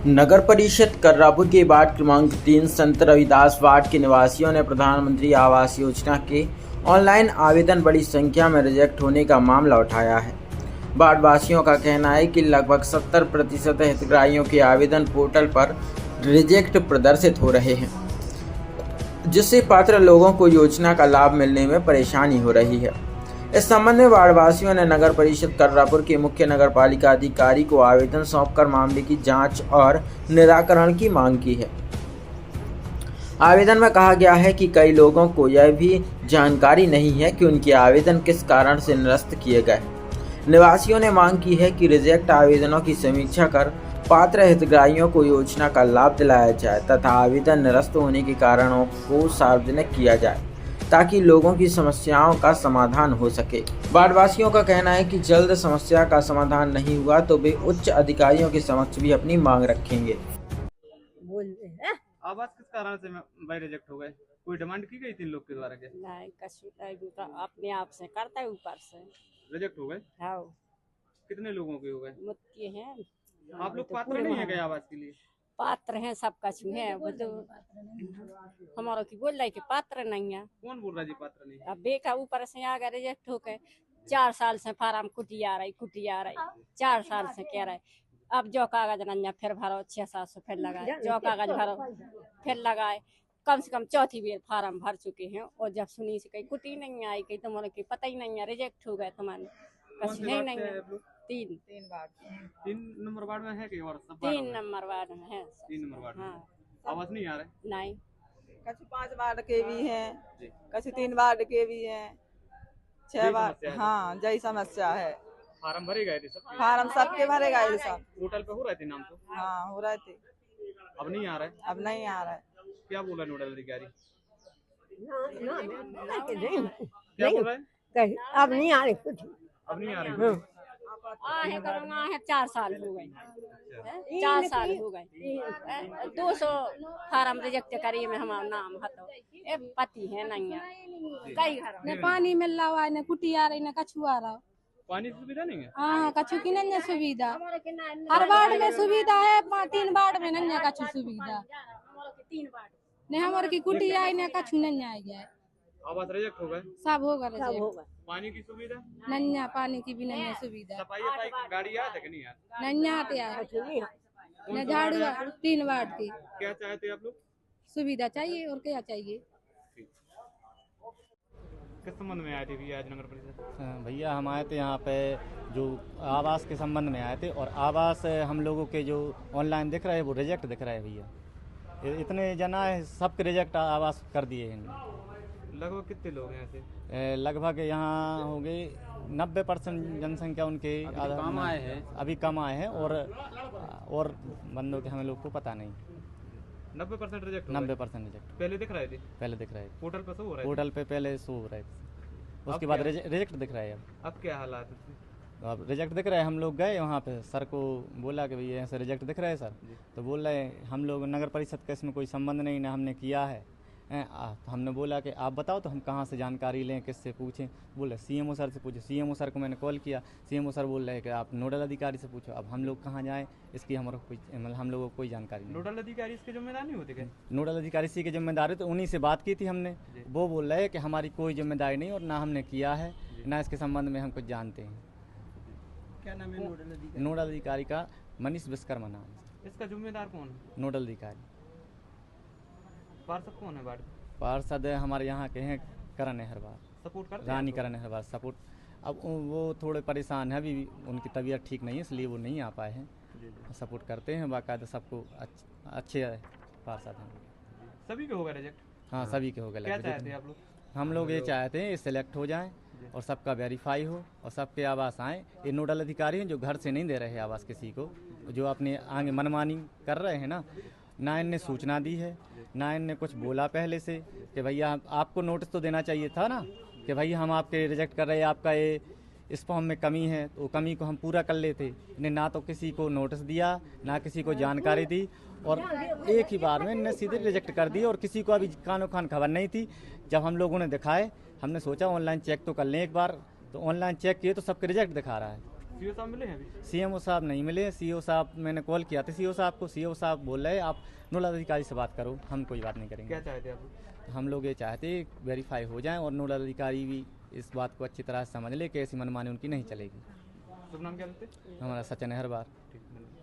नगर परिषद कर्रापुर के वार्ड क्रमांक 3 संत रविदास वार्ड के निवासियों ने प्रधानमंत्री आवास योजना के ऑनलाइन आवेदन बड़ी संख्या में रिजेक्ट होने का मामला उठाया है। वार्ड वासियों का कहना है कि लगभग 70% हितग्राहियों के आवेदन पोर्टल पर रिजेक्ट प्रदर्शित हो रहे हैं, जिससे पात्र लोगों को योजना का लाभ मिलने में परेशानी हो रही है। इस संबंध में वार्ड वासियों ने नगर परिषद कर्रापुर के मुख्य नगरपालिका अधिकारी को आवेदन सौंपकर मामले की जांच और निराकरण की मांग की है। आवेदन में कहा गया है कि कई लोगों को यह भी जानकारी नहीं है कि उनके आवेदन किस कारण से निरस्त किए गए। निवासियों ने मांग की है कि रिजेक्ट आवेदनों की समीक्षा कर पात्र हितग्राहियों को योजना का लाभ दिलाया जाए तथा आवेदन निरस्त होने के कारणों को सार्वजनिक किया जाए ताकि लोगों की समस्याओं का समाधान हो सके। वार्डवासियों का कहना है कि जल्द समस्या का समाधान नहीं हुआ तो वे उच्च अधिकारियों के समक्ष भी अपनी मांग रखेंगे। आवाज किस कारण से भाई रिजेक्ट हो गए? कोई डिमांड की गई थी लोग के द्वारा? नहीं कछु तो अपने आप से करता है, ऊपर से रिजेक्ट हो गए। हाँ कितने लोगों के हो गए? मुझके हैं। आप लोग पात्र नहीं है गए आवाज के लिए? पात्र हैं, सब कछु है। वो तो हमारा की बोल रहा है कि पात्र नहीं है। कौन बोल रहा जी पात्र नहीं? अब बेका ऊपर से आ गया रिजेक्ट हो गए। 4 साल से फार्म कुटी आ रही 4 साल से कह रहा है। अब जो कागज नहीं फिर भरो 600-700 फिर लगाए, जो कागज भरो फिर लगाए। कम से कम चौथी बार फार्म भर चुके हैं और जब सुनी से कहीं कुटी नहीं आई, कहीं तुम्हारे की पता ही नहीं है, रिजेक्ट हो गए तुम्हारे कछ नहीं है। 3 नंबर वार्ड में है कि और सब? 3 नंबर वार्ड में है। 3 नंबर वार्ड में हाँ। आवाज नहीं आ रहा है? नहीं कछु 5 वार्ड के भी हैं, कछु 3 वार्ड के भी हैं, 6 वार्ड। हाँ जही समस्या है। फार्म भरे गए थे सब? फार्म सबके भरे गए सब। पोर्टल पे हो रहे थे नाम तो? हाँ हो रहे थे। अब नहीं आ रहा है? अब नहीं आ रहा है। क्या बोला नोडल अधिकारी? क्या बोल रहे हैं? अब नहीं आ रही कुछ। अब नहीं आ रही? आहे करोना है 4 साल हो गए। 4 साल हो गए। 200 फार्म रिजेक्ट करिए में हमारा नाम हतो। ए पति है नहीं है। कई घर न पानी मिल रहा है, न कुटी आ रही, न कछु आ रहा। पानी की सुविधा नहीं है? हाँ कछु की नहीं है सुविधा। हर वार्ड में सुविधा है, 3 वार्ड में नहीं है कछु सुविधा। न हमारे की कुटी आई न कछु नहीं आ गया। आवाज रिजेक्ट हो गए? सब होगा रिजेक्ट। पानी की सुविधा नहीं है, पानी की भी नहीं है सुविधा। सफाई गाड़ी आती है कि नहीं आती? नहीं आते यार, न झाड़ू 3 वार्ड की। क्या चाहते आप लोग? सुविधा चाहिए और क्या चाहिए। किस संबंध में आए थे भैया आज नगर परिषद? भैया हम आए थे यहाँ पे जो आवास के संबंध में आए थे, और आवास हम लोगों के जो ऑनलाइन दिख रहे हैं वो रिजेक्ट दिख रहा है भैया। इतने जना है, सबके रिजेक्ट आवास कर दिए हैं। लगभग कितने लोग हैं ऐसे? लगभग यहाँ हो गए 90% जनसंख्या उनके कम आए हैं। अभी कम आए हैं, और बंदों के हमें लोग को पता नहीं। 90% रिजेक्ट? 90% रिजेक्ट पहले दिख रहे थे? पहले दिख रहे थे। पोर्टल पर शो हो रहा है? पोर्टल पे पहले शो हो रहे थे, उसके बाद रिजेक्ट दिख रहा है। अब क्या हालात है? अब रिजेक्ट दिख रहा है। हम लोग गए वहाँ पे, सर को बोला कि भैया ऐसे रिजेक्ट दिख रहा है सर। तो बोल रहे हम लोग नगर परिषद का इसमें कोई संबंध नहीं, ना हमने किया है। तो हमने बोला कि आप बताओ तो हम कहाँ से जानकारी लें, किससे पूछें। बोले सीएमओ सर से पूछो। सीएमओ सर को मैंने कॉल किया, सीएमओ सर बोल रहे हैं कि आप नोडल अधिकारी से पूछो। अब हम लोग कहाँ जाएँ, इसकी हमारा कोई हम लोगों को कोई जानकारी नहीं। नोडल अधिकारी इसके जिम्मेदार नहीं होते क्या? नोडल अधिकारी सी की जिम्मेदारी तो उन्हीं से बात की थी हमने। वो बोल रहे हैं कि हमारी कोई जिम्मेदारी नहीं और ना हमने किया है, ना इसके संबंध में हम कुछ जानते हैं। क्या नाम है नोडल अधिकारी? नोडल अधिकारी का मनीष विश्वकर्मा नाम है। इसका जिम्मेदार कौन है? नोडल अधिकारी। पार्षद कौन है वार्ड? पार्षद हमारे यहाँ के हैं करण अहरवार, सपोर्ट करते हैं रानी करण अहरवार सपोर्ट। अब वो थोड़े परेशान है, अभी उनकी तबीयत ठीक नहीं है, इसलिए वो नहीं आ पाए हैं। सपोर्ट करते हैं बाकायदा, सबको अच्छे पार्षद हैं। सभी के होगा रिजेक्ट? हाँ सभी के हो गए। क्या चाहते हैं आप लोग? हम लोग ये चाहते हैं सिलेक्ट हो जाएं और सबका वेरीफाई हो और सबके आवास आएँ। ये नोडल अधिकारी हैं जो घर से नहीं दे रहे आवास किसी को, जो अपने आगे मनमानी कर रहे हैं ना इनने सूचना दी है, ना इनने कुछ बोला पहले से कि भैया आपको नोटिस तो देना चाहिए था ना कि भैया हम आपके रिजेक्ट कर रहे हैं, आपका ये इस फॉर्म में कमी है, तो कमी को हम पूरा कर लेते। इन्हें ना तो किसी को नोटिस दिया, ना किसी को जानकारी दी, और एक ही बार में इन्हें सीधे रिजेक्ट कर दिया। और किसी को अभी कानो खान खबर नहीं थी। जब हम लोगों ने दिखाए, हमने सोचा ऑनलाइन चेक तो कर लें एक बार, तो ऑनलाइन चेक किए तो सबके रिजेक्ट दिखा रहा है। सीओ साहब मिले हैं अभी? सीएमओ साहब नहीं मिले। सीओ साहब मैंने कॉल किया था सीओ साहब को। सीओ साहब बोल रहे आप नोडल अधिकारी से बात करो, हम कोई बात नहीं करेंगे। क्या चाहते आप? हम लोग ये चाहते वेरीफाई हो जाए और नोडल अधिकारी भी इस बात को अच्छी तरह से समझ ले कि ऐसी मनमानी उनकी नहीं चलेगी। शुभ नाम क्या रहते? हमारा सचिन हरबार। ठीक है।